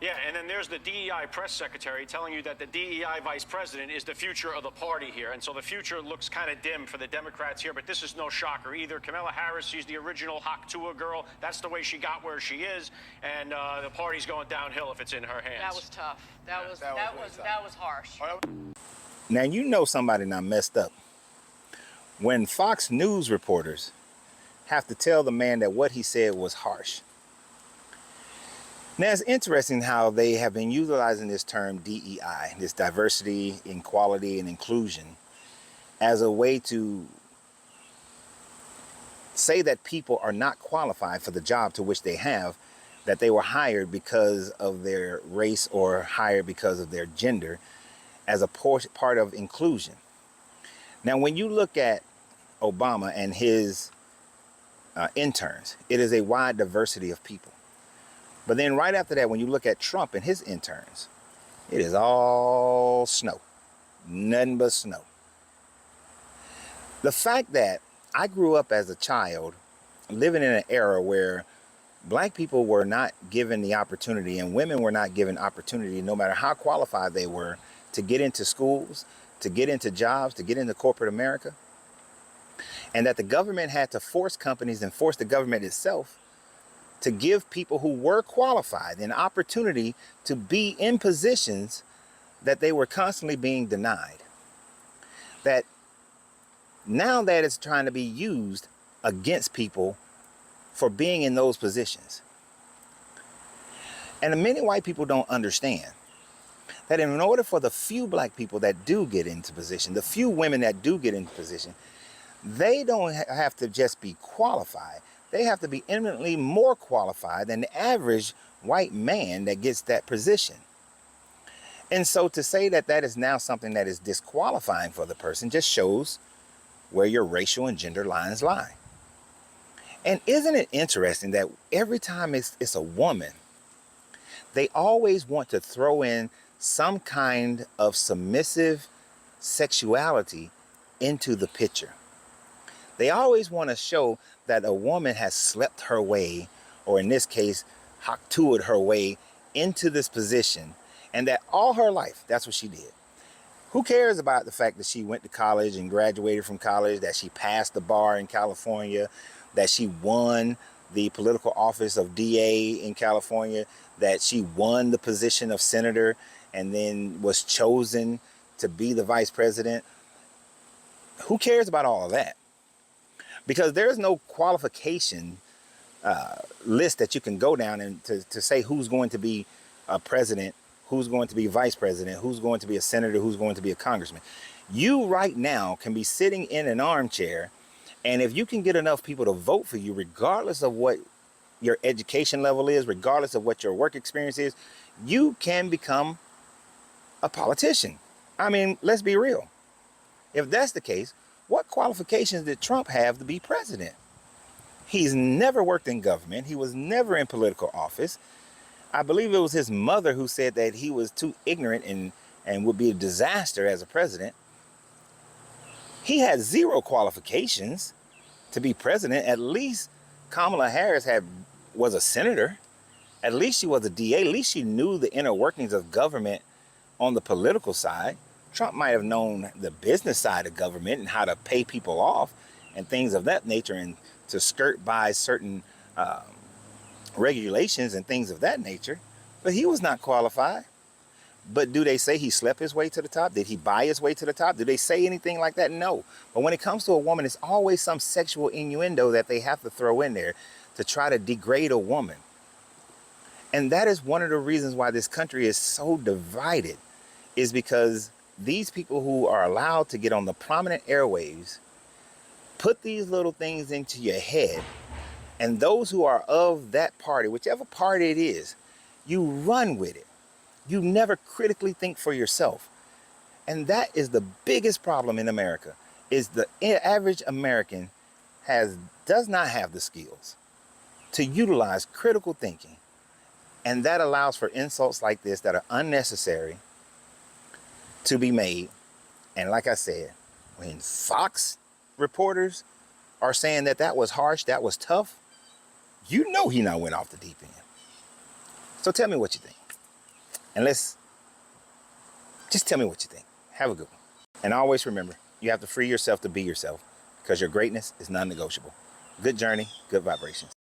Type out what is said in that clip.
Yeah, and then there's the DEI press secretary telling you that the DEI vice president is the future of the party here. And so the future looks kind of dim for the Democrats here, but this is no shocker either. Kamala Harris, she's the original Hawk Tauh girl. That's the way she got where she is. And the party's going downhill if it's in her hands. That was tough. That was harsh. Now, you know somebody not messed up when Fox News reporters have to tell the man that what he said was harsh. Now, it's interesting how they have been utilizing this term DEI, this diversity, equality, and inclusion, as a way to say that people are not qualified for the job to which they have, that they were hired because of their race or hired because of their gender, as a part of inclusion. Now, when you look at Obama and his interns, it is a wide diversity of people. But then right after that, when you look at Trump and his interns, it is all snow, nothing but snow. The fact that I grew up as a child living in an era where black people were not given the opportunity and women were not given opportunity, no matter how qualified they were, to get into schools, to get into jobs, to get into corporate America, and that the government had to force companies and force the government itself to give people who were qualified an opportunity to be in positions that they were constantly being denied. That now that it's trying to be used against people for being in those positions. And many white people don't understand that in order for the few black people that do get into position, the few women that do get into position, they don't have to just be qualified. They have to be eminently more qualified than the average white man that gets that position. And so to say that that is now something that is disqualifying for the person just shows where your racial and gender lines lie. And isn't it interesting that every time it's a woman, they always want to throw in some kind of submissive sexuality into the picture. They always want to show that a woman has slept her way, or in this case, Hawk Taugh'd her way into this position, and that all her life, that's what she did. Who cares about the fact that she went to college and graduated from college, that she passed the bar in California, that she won the political office of DA in California, that she won the position of senator and then was chosen to be the vice president? Who cares about all of that? Because there's no qualification list that you can go down and to say who's going to be a president, who's going to be vice president, who's going to be a senator, who's going to be a congressman. You right now can be sitting in an armchair, and if you can get enough people to vote for you, regardless of what your education level is, regardless of what your work experience is, you can become a politician. I mean, let's be real. If that's the case, what qualifications did Trump have to be president? He's never worked in government. He was never in political office. I believe it was his mother who said that he was too ignorant and would be a disaster as a president. He had zero qualifications to be president. At least Kamala Harris was a senator. At least she was a DA. At least she knew the inner workings of government on the political side. Trump might have known the business side of government and how to pay people off and things of that nature, and to skirt by certain regulations and things of that nature. But he was not qualified. But do they say he slept his way to the top? Did he buy his way to the top? Do they say anything like that? No. But when it comes to a woman, it's always some sexual innuendo that they have to throw in there to try to degrade a woman. And that is one of the reasons why this country is so divided, is because these people who are allowed to get on the prominent airwaves put these little things into your head, and those who are of that party, whichever party it is, you run with it. You never critically think for yourself. And that is the biggest problem in America, is the average American does not have the skills to utilize critical thinking. And that allows for insults like this that are unnecessary to be made. And like I said, when Fox reporters are saying that that was harsh, that was tough, you know he not went off the deep end. So tell me what you think. And let's just tell me what you think. Have a good one. And always remember, you have to free yourself to be yourself because your greatness is non-negotiable. Good journey, good vibrations.